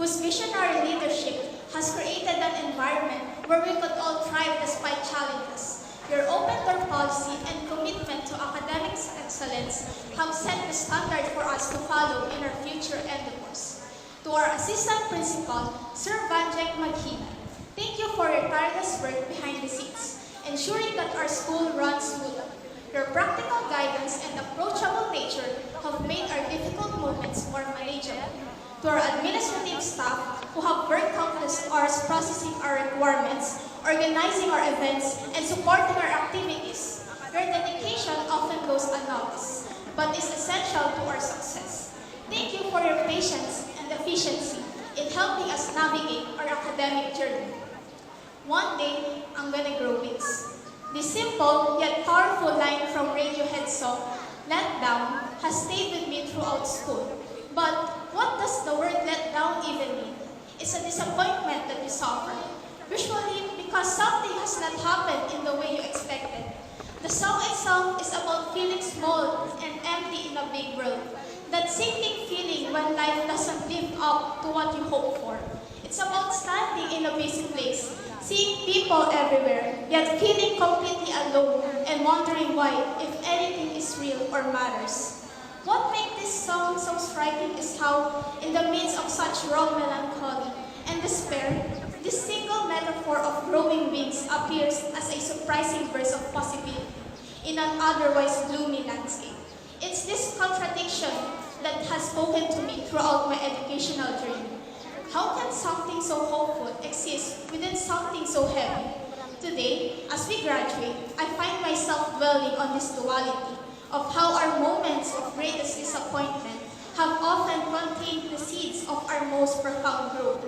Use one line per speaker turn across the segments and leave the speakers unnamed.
whose visionary leadership has created an environment where we could all thrive despite challenges. Your open door policy and commitment to academic excellence have set the standard for us to follow in our future endeavors. To our Assistant Principal, Sir Banjek Maghina, thank you for your tireless work behind the scenes, ensuring that our school runs smoothly. Your practical guidance and approachable nature have made our difficult moments more manageable. To our administrative staff who have worked countless hours processing our requirements, organizing our events, and supporting our activities, your dedication often goes unnoticed, but is essential to our success. Thank you for your patience and efficiency in helping us navigate our academic journey. One day, I'm gonna grow wings. This simple yet powerful line from Radiohead's song, Let Down, has stayed with me throughout school. But what does the word let down even mean? It's a disappointment that you suffer, usually because something has not happened in the way you expected. The song itself is about feeling small and empty in a big world, that sinking feeling when life doesn't live up to what you hope for. It's about standing in a busy place, seeing people everywhere, yet feeling completely alone and wondering why, if anything is real or matters. What makes this song so striking is how, in the midst of such raw melancholy and despair, this single metaphor of growing wings appears as a surprising burst of possibility in an otherwise gloomy landscape. It's this contradiction that has spoken to me throughout my educational journey. How can something so hopeful exist within something so heavy? Today, as we graduate, I find myself dwelling on this duality of how our moments of greatest disappointment have often contained the seeds of our most profound growth.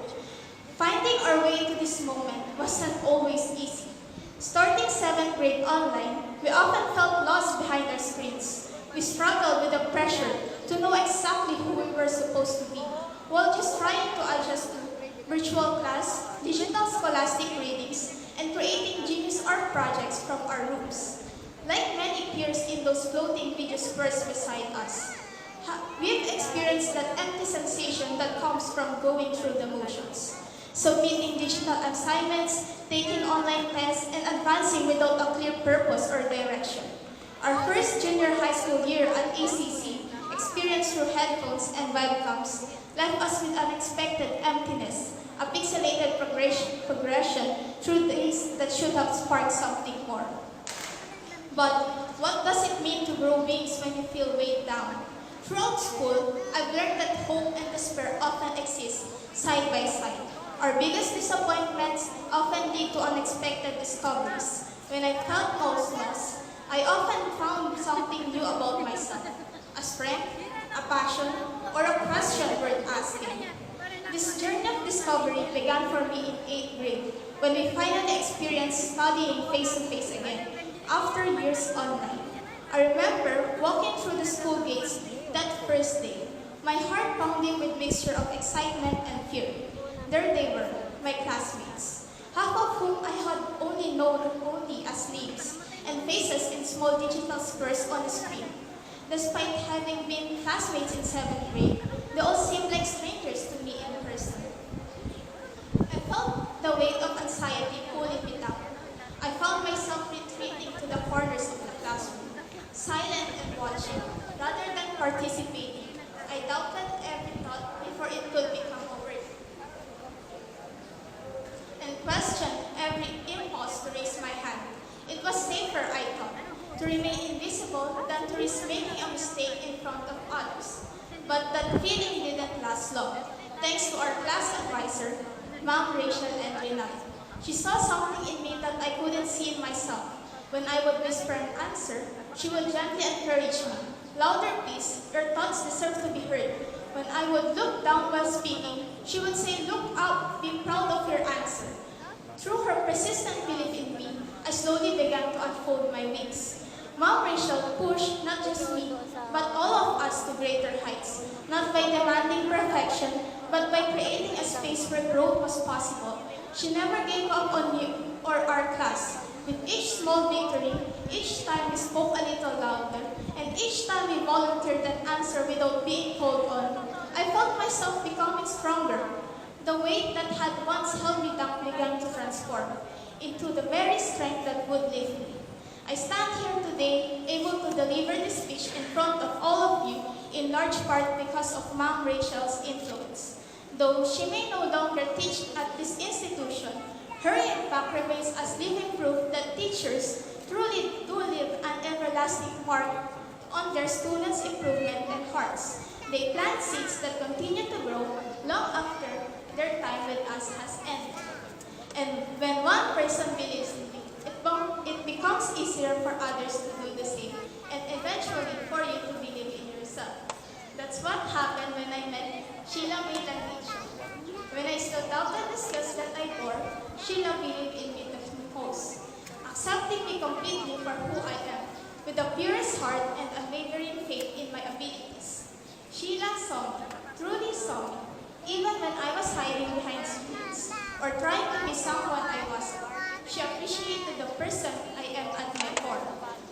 Finding our way to this moment wasn't always easy. Starting 7th grade online, we often felt lost behind our screens. We struggled with the pressure to know exactly who we were supposed to be, while just trying to adjust to virtual class, digital scholastic readings, and creating genius art projects from our rooms. Like many peers in those floating video squares beside us, we've experienced that empty sensation that comes from going through the motions. Submitting digital assignments, taking online tests, and advancing without a clear purpose or direction. Our first junior high school year at ACC, experienced through headphones and webcams, left us with unexpected emptiness, a pixelated progression through days that should have sparked something more. But what does it mean to grow wings when you feel weighed down? Throughout school, I've learned that hope and despair often exist side by side. Our biggest disappointments often lead to unexpected discoveries. When I felt most lost, I often found something new about myself, a strength, a passion, or a question worth asking. This journey of discovery began for me in 8th grade, when we finally experienced studying face-to-face again, after years online. I remember walking through the school gates that first day, my heart pounding with mixture of excitement and fear. There they were, my classmates, half of whom I had only known only as names and faces in small digital squares on the screen. Despite having been classmates in 7th grade, they all seemed like strangers to me in person. I felt the weight of anxiety pulling me down. I found myself retreating to the corners of the classroom, silent and watching, rather than participating. I doubted every thought before it could become a word, and questioned every impulse to raise my hand. It was safer, I thought, to remain invisible than to risk making a mistake in front of others. But that feeling didn't last long, thanks to our class advisor, Ma'am Rachel and Renat. She saw something in me that I couldn't see in myself. When I would whisper an answer, she would gently encourage me. Louder, please, your thoughts deserve to be heard. When I would look down while speaking, she would say, look up, be proud of your answer. Through her persistent belief in me, I slowly began to unfold my wings. Mom Rachel pushed not just me, but all of us to greater heights, not by demanding perfection, but by creating a space where growth was possible. She never gave up on me or our class. With each small victory, each time we spoke a little louder, and each time we volunteered an answer without being called on, I felt myself becoming stronger. The weight that had once held me down began to transform into the very strength that would lift me. I stand here today able to deliver this speech in front of all of you in large part because of Ma'am Rachel's influence. Though she may no longer teach at this institution, her impact remains as living proof that teachers truly do leave an everlasting mark on their students' improvement and hearts. They plant seeds that continue to grow long after their time with us has ended. And when one person believes in it, it becomes easier for others to do the same, and eventually for you to believe in yourself. That's what happened when I met Sheila May Landicho. When I still doubted the skills that I bore, Sheila believed in me the most, accepting me completely for who I am, with the purest heart and unwavering faith in my abilities. Sheila saw me, truly saw me, even when I was hiding behind screens or trying to be someone I wasn't. She appreciated the person I am at my core.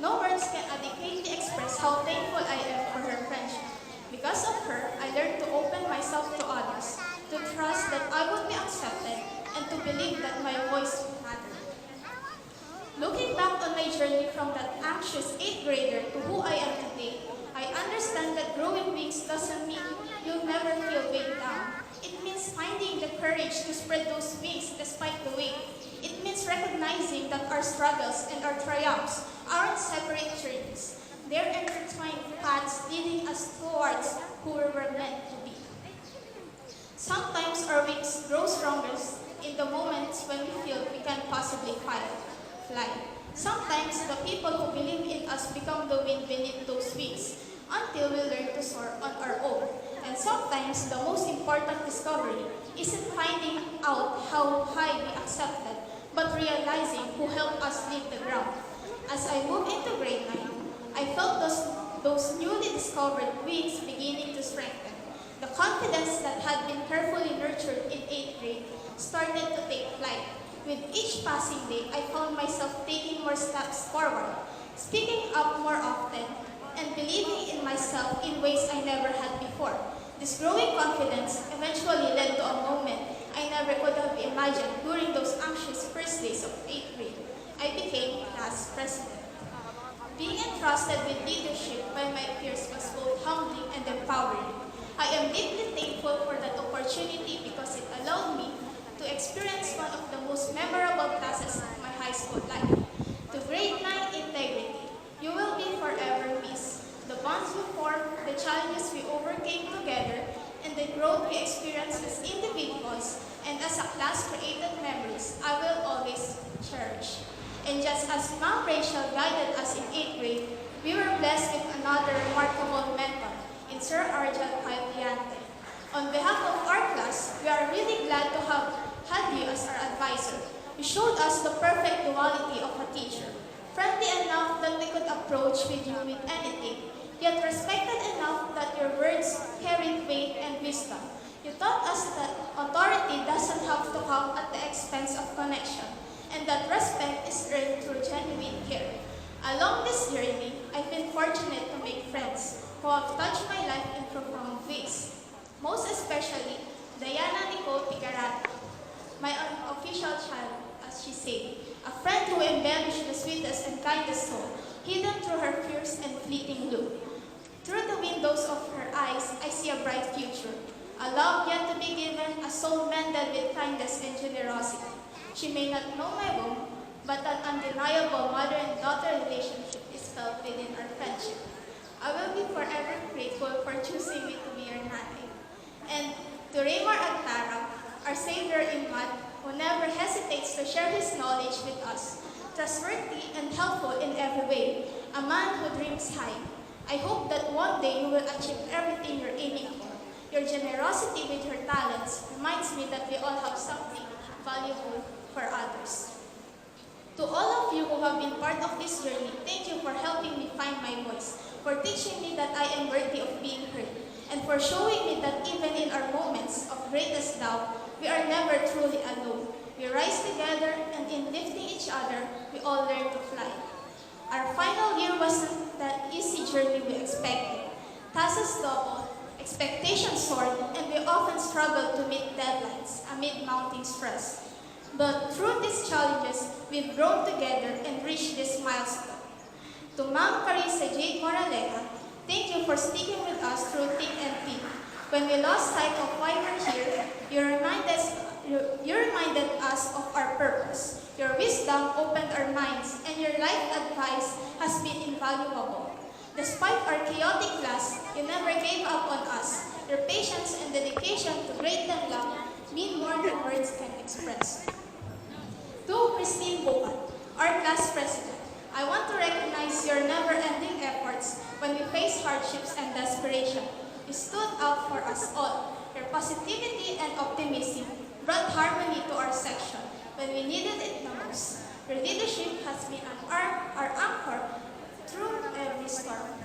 No words can adequately express how thankful I am for her friendship. Because of her, I learned to open myself to others, to trust that I would be accepted, and to believe that my voice would matter. Looking back on my journey from that anxious 8th grader to who I am today, I understand that growing wings doesn't mean you'll never feel weighed down. It means finding the courage to spread those wings despite the weight. It means recognizing that our struggles and our triumphs aren't separate journeys. They're intertwined paths leading us towards who we were meant to be. Sometimes our wings grow strongest in the moments when we feel we can't possibly fly. Sometimes the people who believe in us become the wind beneath those wings until we learn to soar on our own. And sometimes the most important discovery isn't finding out how high we accepted, but realizing who helped us leave the ground. As I moved into grade 9, I felt those newly discovered wings beginning to strengthen. The confidence that had been carefully nurtured in 8th grade started to take flight. With each passing day, I found myself taking more steps forward, speaking up more often, and believing in myself in ways I never had before. This growing confidence eventually led to a moment I never could have imagined during those anxious first days of 8th grade. I became class president. Being entrusted with leadership by my peers was both humbling and empowering. I am deeply thankful for that opportunity because it allowed me to experience one of the most memorable classes of my high school life. To grade 9 integrity, you will be forever missed. The bonds we formed, the challenges we overcame together, and the growth we experienced as individuals and as a class created memories I will always cherish. And just as Ma'am Rachel guided us in 8th grade, we were blessed with another remarkable mentor in Sir Arjel Pagliante. On behalf of our class, we are really glad to have had you as our advisor. You showed us the perfect duality of a teacher, friendly enough that we could approach with you with anything, yet respected enough that your words carried weight and wisdom. You taught us that authority doesn't have to come at the expense of connection, and that respect is earned through genuine care. Along this journey, I've been fortunate to make friends who have touched my life in profound ways. Most especially, Diana Nicole Picarata, my unofficial child, as she said, a friend who embellished the sweetest and kindest soul, hidden through her fierce and fleeting look. Through the windows of her eyes, I see a bright future, a love yet to be given, a soul mended with kindness and generosity. She may not know my womb, but an undeniable mother and daughter relationship is felt within our friendship. I will be forever grateful for choosing me to be your nanay. And to Raymar Agtara, our savior in math, who never hesitates to share his knowledge with us, trustworthy and helpful in every way, a man who dreams high. I hope that one day you will achieve everything you're aiming for. Your generosity with your talents reminds me that we all have something valuable for others. To all of you who have been part of this journey, thank you for helping me find my voice, for teaching me that I am worthy of being heard, and for showing me that even in our moments of greatest doubt, we are never truly alone. We rise together, and in lifting each other, we all learn to fly. Our final year wasn't that easy journey we expected. Tasks doubled, Expectations soared, and we often struggled to meet deadlines amid mounting stress. But through these challenges, we've grown together and reached this milestone. To Ma'am Carissa Jade Moraleja, thank you for sticking with us through thick and thin. When we lost sight of why we're here, you reminded us of our purpose. Your wisdom opened our minds, and your life advice has been invaluable. Despite our chaotic class, you never gave up on us. Your patience and dedication to great and love mean more than words can express. To Christine Bohan, our class president, I want to recognize your never-ending efforts when we faced hardships and desperation. You stood out for us all. Your positivity and optimism brought harmony to our section when we needed it the most. Your leadership has been our anchor through every storm.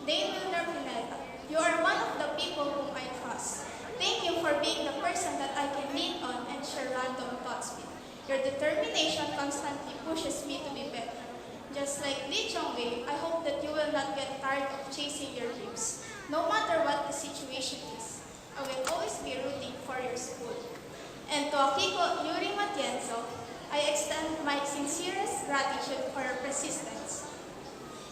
Dane Wilner Pineda, you are one of the people whom I trust. Thank you for being the person that I can lean on and share random thoughts with. Your determination constantly pushes me to be better. Just like Lee Chong-wei, I hope that you will not get tired of chasing your dreams. No matter what the situation is, I will always be rooting for your school. And to Akiko Yuri Matienzo, I extend my sincerest gratitude for your persistence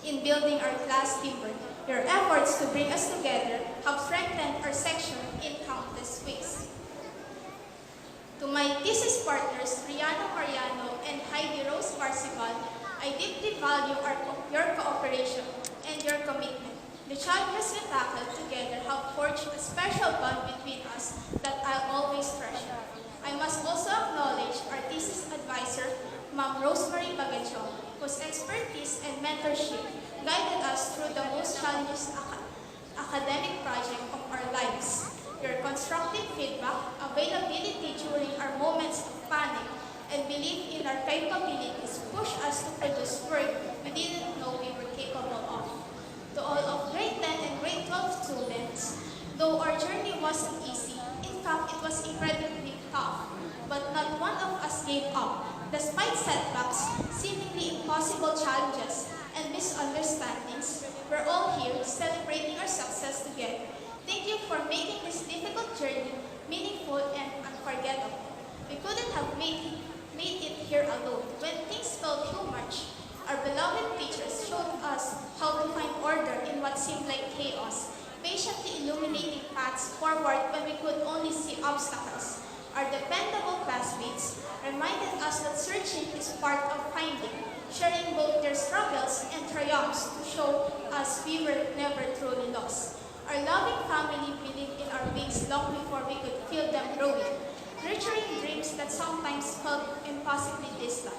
in building our class teamwork. Your efforts to bring us together have strengthened our section in countless ways. To my thesis partners, Rihanna Mariano and Heidi Rose Parsival, I deeply value your cooperation and your commitment. The challenges we tackled together have forged a special bond between us that I'll always treasure. I must also acknowledge our thesis advisor, Ma'am Rosemary Bagachon, whose expertise and mentorship guided us through the most challenging academic project of our lives. Your constructive feedback, availability during our moments of panic, and belief in our capabilities push us to produce work we didn't know we were capable of. To all of grade 10 and grade 12 students, though our journey wasn't easy, in fact it was incredibly tough, but not one of us gave up. Despite setbacks, seemingly impossible challenges, and misunderstandings, we're all here celebrating our success together. Thank you for making this difficult journey meaningful and unforgettable. We couldn't have made it here alone. When things felt too much, our beloved teachers showed us how to find order in what seemed like chaos, patiently illuminating paths forward when we could only see obstacles. Our dependable classmates reminded us that searching is part of finding, sharing both their struggles and triumphs to show us we were never truly lost. Our loving family believed in our wings long before we could feel them growing, nurturing dreams that sometimes felt impossibly distant.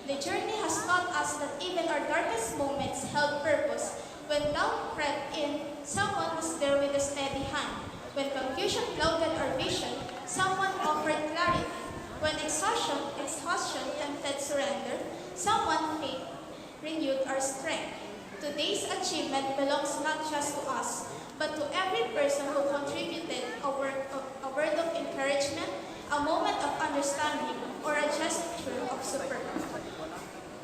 The journey has taught us that even our darkest moments held purpose. When doubt crept in, someone was there with a steady hand. When confusion clouded our vision, someone offered clarity. When exhaustion tempted surrender, someone renewed our strength. Today's achievement belongs not just to us, but to every person who contributed a word of encouragement, a moment of understanding, or a gesture of support.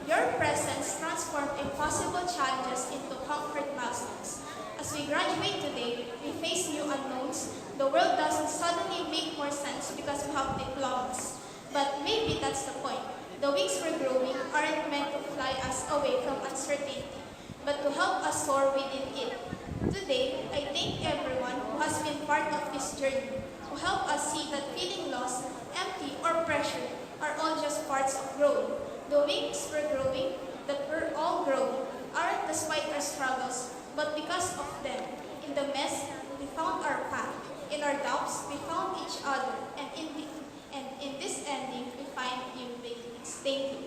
Your presence transformed impossible challenges into conquered milestones. As we graduate today, we face new unknowns. The world doesn't suddenly make more sense because we have diplomas. But maybe that's the point. The wings we're growing aren't meant to fly us away from uncertainty, but to help us soar within it. Today, I thank everyone who has been part of this journey, who helped us see that feeling lost, empty, or pressured are all just parts of growing. The wings we're growing, that we're all growing, aren't despite our struggles, but because of them. In the mess, we found our path. In our doubts, we found each other. And in this ending, we find new beginnings. Thank you.